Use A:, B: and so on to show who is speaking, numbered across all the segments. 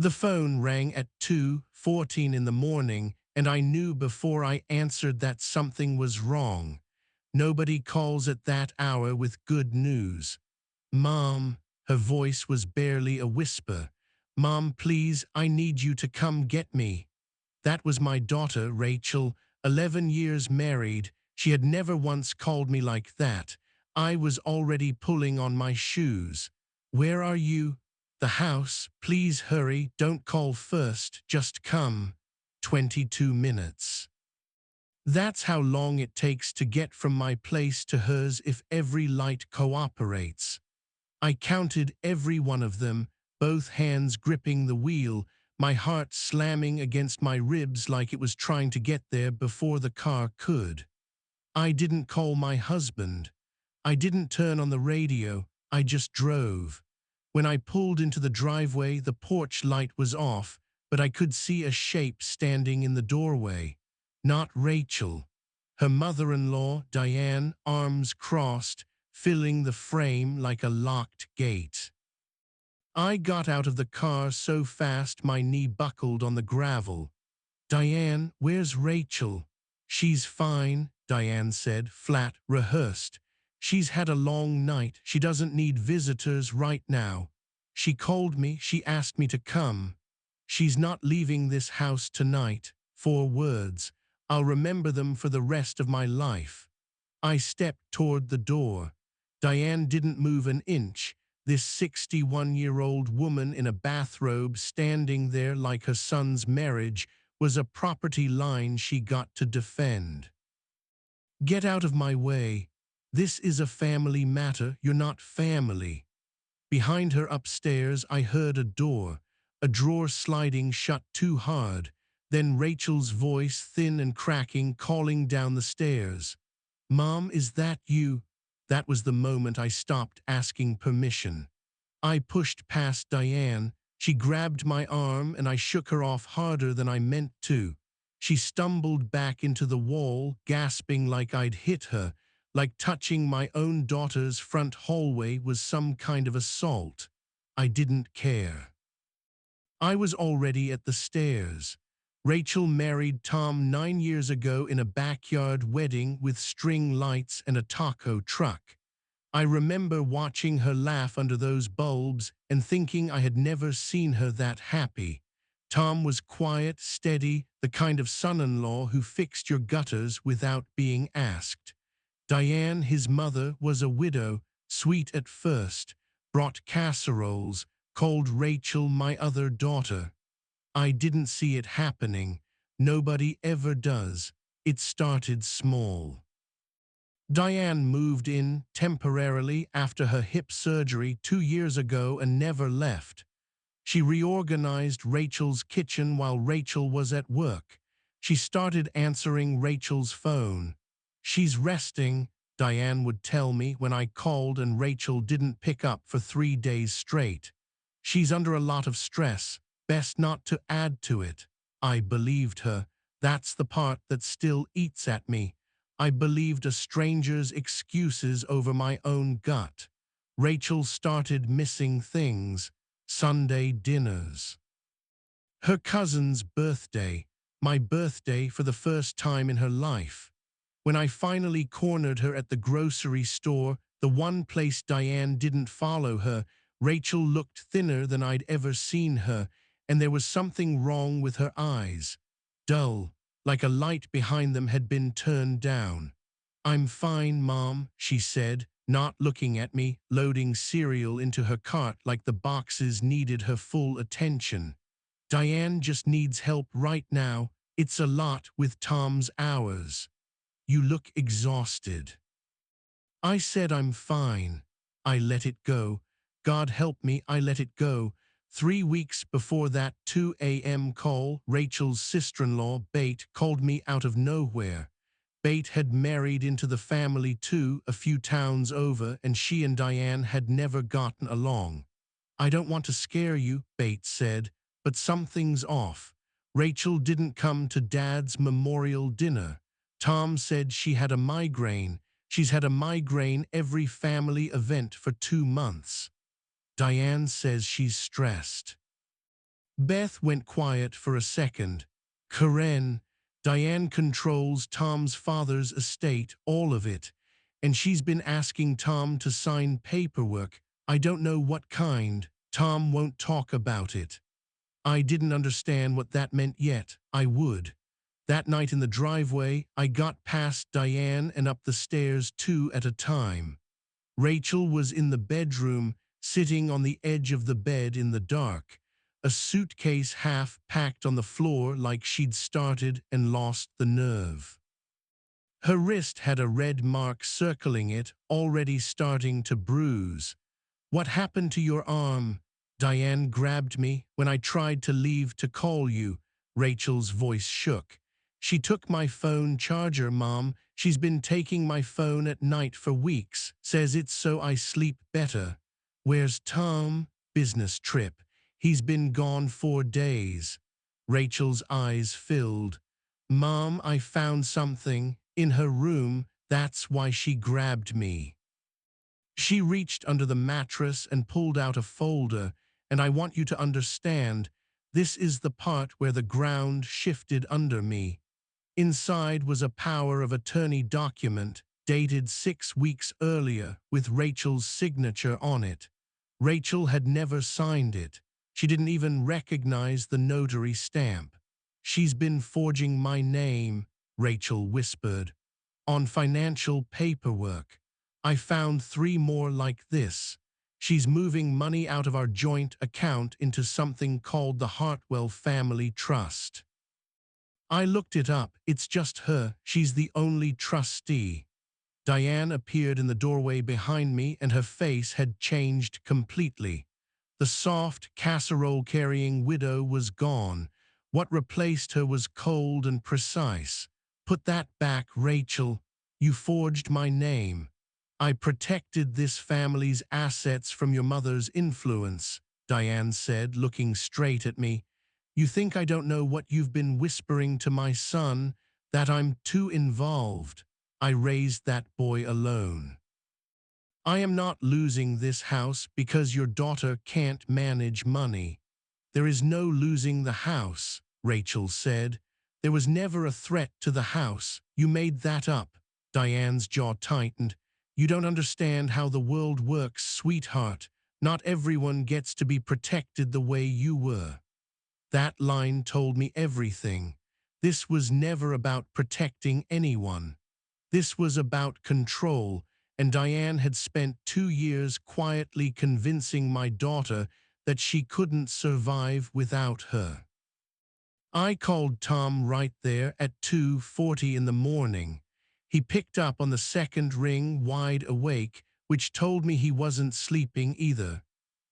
A: The phone rang at 2:14 in the morning, and I knew before I answered that something was wrong. Nobody calls at that hour with good news. Mom, her voice was barely a whisper. Mom, please, I need you to come get me. That was my daughter, Rachel, 11 years married. She had never once called me like that. I was already pulling on my shoes. Where are you? The house. Please hurry. Don't call first. Just come. 22 minutes. That's how long it takes to get from my place to hers if every light cooperates. I counted every one of them, both hands gripping the wheel, my heart slamming against my ribs like it was trying to get there before the car could. I didn't call my husband. I didn't turn on the radio. I just drove. When I pulled into the driveway, the porch light was off, but I could see a shape standing in the doorway. Not Rachel. Her mother-in-law, Diane, arms crossed, filling the frame like a locked gate. I got out of the car so fast my knee buckled on the gravel. Diane, where's Rachel? She's fine, Diane said, flat, rehearsed. She's had a long night. She doesn't need visitors right now. She called me. She asked me to come. She's not leaving this house tonight. 4 words. I'll remember them for the rest of my life. I stepped toward the door. Diane didn't move an inch. This 61-year-old woman in a bathrobe standing there like her son's marriage was a property line she got to defend. Get out of my way. This is a family matter. You're not family. Behind her upstairs, I heard a door, a drawer sliding shut too hard, then Rachel's voice, thin and cracking, calling down the stairs. Mom, is that you? That was the moment I stopped asking permission. I pushed past Diane. She grabbed my arm and I shook her off harder than I meant to. She stumbled back into the wall, gasping like I'd hit her, like touching my own daughter's front hallway was some kind of assault. I didn't care. I was already at the stairs. Rachel married Tom 9 years ago in a backyard wedding with string lights and a taco truck. I remember watching her laugh under those bulbs and thinking I had never seen her that happy. Tom was quiet, steady, the kind of son-in-law who fixed your gutters without being asked. Diane, his mother, was a widow, sweet at first, brought casseroles, called Rachel my other daughter. I didn't see it happening. Nobody ever does. It started small. Diane moved in temporarily after her hip surgery 2 years ago and never left. She reorganized Rachel's kitchen while Rachel was at work. She started answering Rachel's phone. She's resting, Diane would tell me when I called and Rachel didn't pick up for 3 days straight. She's under a lot of stress. Best not to add to it. I believed her. That's the part that still eats at me. I believed a stranger's excuses over my own gut. Rachel started missing things. Sunday dinners. Her cousin's birthday. My birthday for the first time in her life. When I finally cornered her at the grocery store, the one place Diane didn't follow her, Rachel looked thinner than I'd ever seen her, and there was something wrong with her eyes. Dull, like a light behind them had been turned down. I'm fine, Mom, she said, not looking at me, loading cereal into her cart like the boxes needed her full attention. Diane just needs help right now. It's a lot with Tom's hours. You look exhausted. I said I'm fine. I let it go. God help me, I let it go. 3 weeks before that 2 a.m. call, Rachel's sister-in-law, Bate, called me out of nowhere. Bate had married into the family too, a few towns over, and she and Diane had never gotten along. I don't want to scare you, Bate said, but something's off. Rachel didn't come to Dad's memorial dinner. Tom said she had a migraine. She's had a migraine every family event for 2 months. Diane says she's stressed. Beth went quiet for a second. Karen, Diane controls Tom's father's estate, all of it, and she's been asking Tom to sign paperwork. I don't know what kind. Tom won't talk about it. I didn't understand what that meant yet. I would. That night in the driveway, I got past Diane and up the stairs two at a time. Rachel was in the bedroom, sitting on the edge of the bed in the dark, a suitcase half packed on the floor like she'd started and lost the nerve. Her wrist had a red mark circling it, already starting to bruise. "What happened to your arm?" "Diane grabbed me when I tried to leave to call you." Rachel's voice shook. "She took my phone charger, Mom. She's been taking my phone at night for weeks. Says it's so I sleep better." "Where's Tom?" "Business trip. He's been gone 4 days." Rachel's eyes filled. "Mom, I found something in her room. That's why she grabbed me." She reached under the mattress and pulled out a folder, and I want you to understand, this is the part where the ground shifted under me. Inside was a power of attorney document, dated 6 weeks earlier, with Rachel's signature on it. Rachel had never signed it. She didn't even recognize the notary stamp. "She's been forging my name," Rachel whispered, "on financial paperwork. I found 3 more like this. She's moving money out of our joint account into something called the Hartwell Family Trust." I looked it up. It's just her. She's the only trustee. Diane appeared in the doorway behind me, and her face had changed completely. The soft, casserole-carrying widow was gone. What replaced her was cold and precise. "Put that back, Rachel. You forged my name. I protected this family's assets from your mother's influence," Diane said, looking straight at me. "You think I don't know what you've been whispering to my son, that I'm too involved. I raised that boy alone. I am not losing this house because your daughter can't manage money." "There is no losing the house," Rachel said. "There was never a threat to the house. You made that up." Diane's jaw tightened. "You don't understand how the world works, sweetheart. Not everyone gets to be protected the way you were." That line told me everything. This was never about protecting anyone. This was about control, and Diane had spent 2 years quietly convincing my daughter that she couldn't survive without her. I called Tom right there at 2:40 in the morning. He picked up on the second ring, wide awake, which told me he wasn't sleeping either.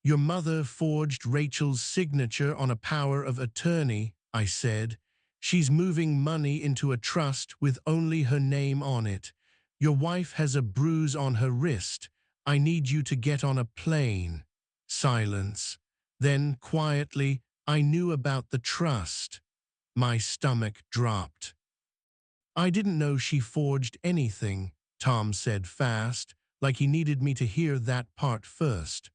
A: "Your mother forged Rachel's signature on a power of attorney," I said. "She's moving money into a trust with only her name on it. Your wife has a bruise on her wrist. I need you to get on a plane." Silence. Then, quietly, "I knew about the trust." My stomach dropped. "I didn't know she forged anything," Tom said fast, like he needed me to hear that part first.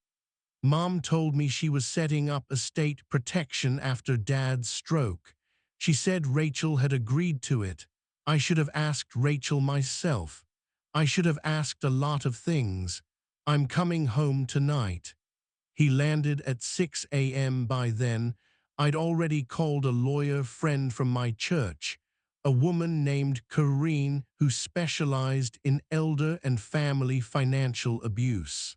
A: "Mom told me she was setting up estate protection after Dad's stroke. She said Rachel had agreed to it. I should have asked Rachel myself. I should have asked a lot of things. I'm coming home tonight." He landed at 6 a.m. By then, I'd already called a lawyer friend from my church, a woman named Corrine who specialized in elder and family financial abuse.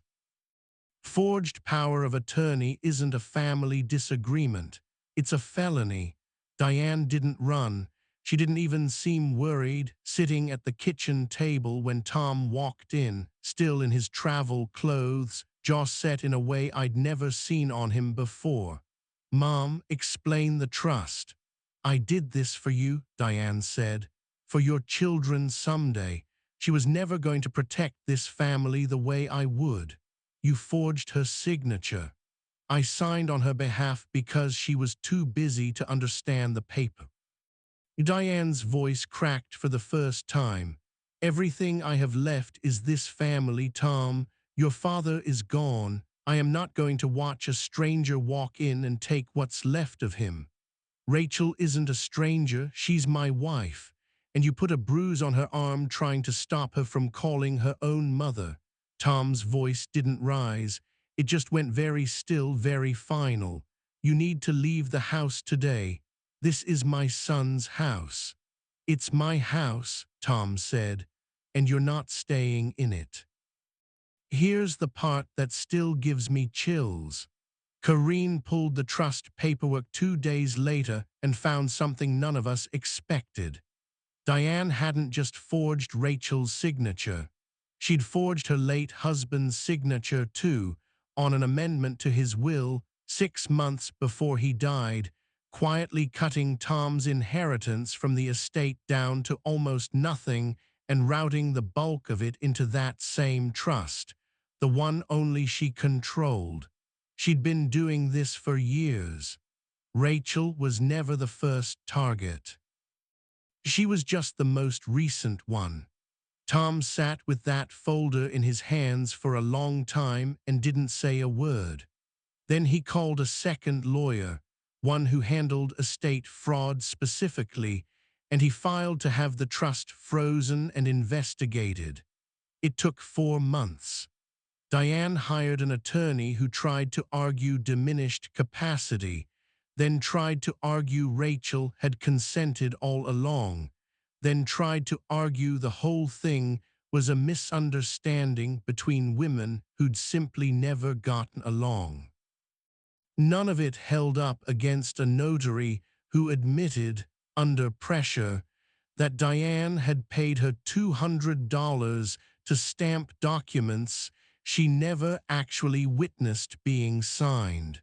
A: Forged power of attorney isn't a family disagreement. It's a felony. Diane didn't run. She didn't even seem worried, sitting at the kitchen table when Tom walked in, still in his travel clothes, jaw set in a way I'd never seen on him before. "Mom, explain the trust." "I did this for you," Diane said. "For your children someday. She was never going to protect this family the way I would. You forged her signature. I signed on her behalf because she was too busy to understand the paper." Diane's voice cracked for the first time. "Everything I have left is this family, Tom. Your father is gone. I am not going to watch a stranger walk in and take what's left of him. Rachel isn't a stranger, she's my wife. And you put a bruise on her arm trying to stop her from calling her own mother. Tom's voice didn't rise. It just went very still, very final. You need to leave the house today. This is my son's house. It's my house, Tom said, and you're not staying in it. Here's the part that still gives me chills. Karine pulled the trust paperwork 2 days later and found something none of us expected. Diane hadn't just forged Rachel's signature. She'd forged her late husband's signature too, on an amendment to his will 6 months before he died, quietly cutting Tom's inheritance from the estate down to almost nothing and routing the bulk of it into that same trust, the one only she controlled. She'd been doing this for years. Rachel was never the first target. She was just the most recent one. Tom sat with that folder in his hands for a long time and didn't say a word. Then he called a second lawyer, one who handled estate fraud specifically, and he filed to have the trust frozen and investigated. It took 4 months. Diane hired an attorney who tried to argue diminished capacity, then tried to argue Rachel had consented all along, then tried to argue the whole thing was a misunderstanding between women who'd simply never gotten along. None of it held up against a notary who admitted, under pressure, that Diane had paid her $200 to stamp documents she never actually witnessed being signed.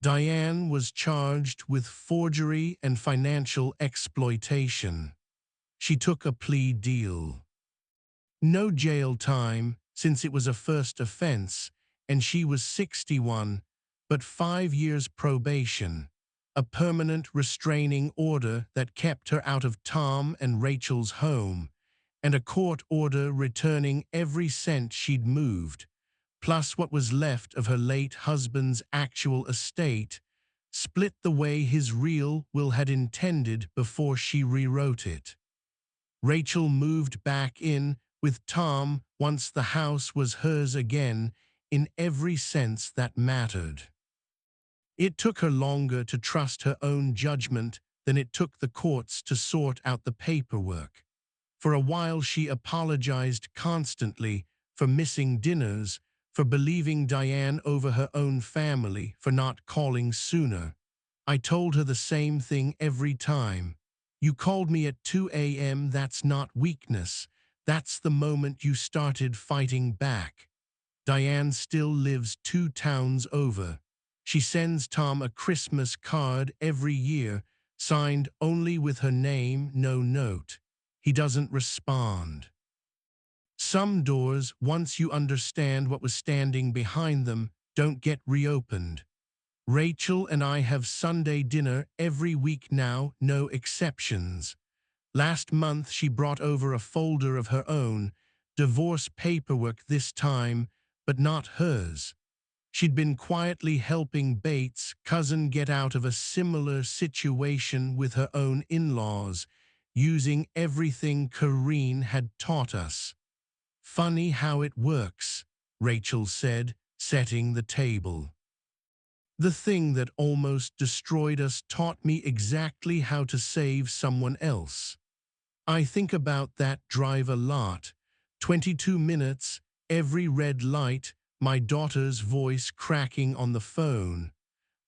A: Diane was charged with forgery and financial exploitation. She took a plea deal. No jail time, since it was a first offense, and she was 61, but 5 years probation, a permanent restraining order that kept her out of Tom and Rachel's home, and a court order returning every cent she'd moved, plus what was left of her late husband's actual estate, split the way his real will had intended before she rewrote it. Rachel moved back in with Tom once the house was hers again in every sense that mattered. It took her longer to trust her own judgment than it took the courts to sort out the paperwork. For a while she apologized constantly for missing dinners, for believing Diane over her own family, for not calling sooner. I told her the same thing every time. You called me at 2 a.m. That's not weakness. That's the moment you started fighting back. Diane still lives 2 towns over. She sends Tom a Christmas card every year, signed only with her name, no note. He doesn't respond. Some doors, once you understand what was standing behind them, don't get reopened. Rachel and I have Sunday dinner every week now, no exceptions. Last month she brought over a folder of her own, divorce paperwork this time, but not hers. She'd been quietly helping Bates' cousin get out of a similar situation with her own in-laws, using everything Karine had taught us. Funny how it works, Rachel said, setting the table. The thing that almost destroyed us taught me exactly how to save someone else. I think about that drive a lot. 22 minutes, every red light, my daughter's voice cracking on the phone.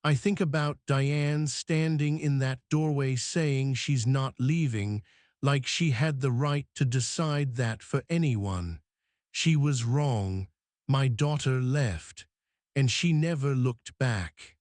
A: I think about Diane standing in that doorway saying she's not leaving, like she had the right to decide that for anyone. She was wrong. My daughter left, and she never looked back.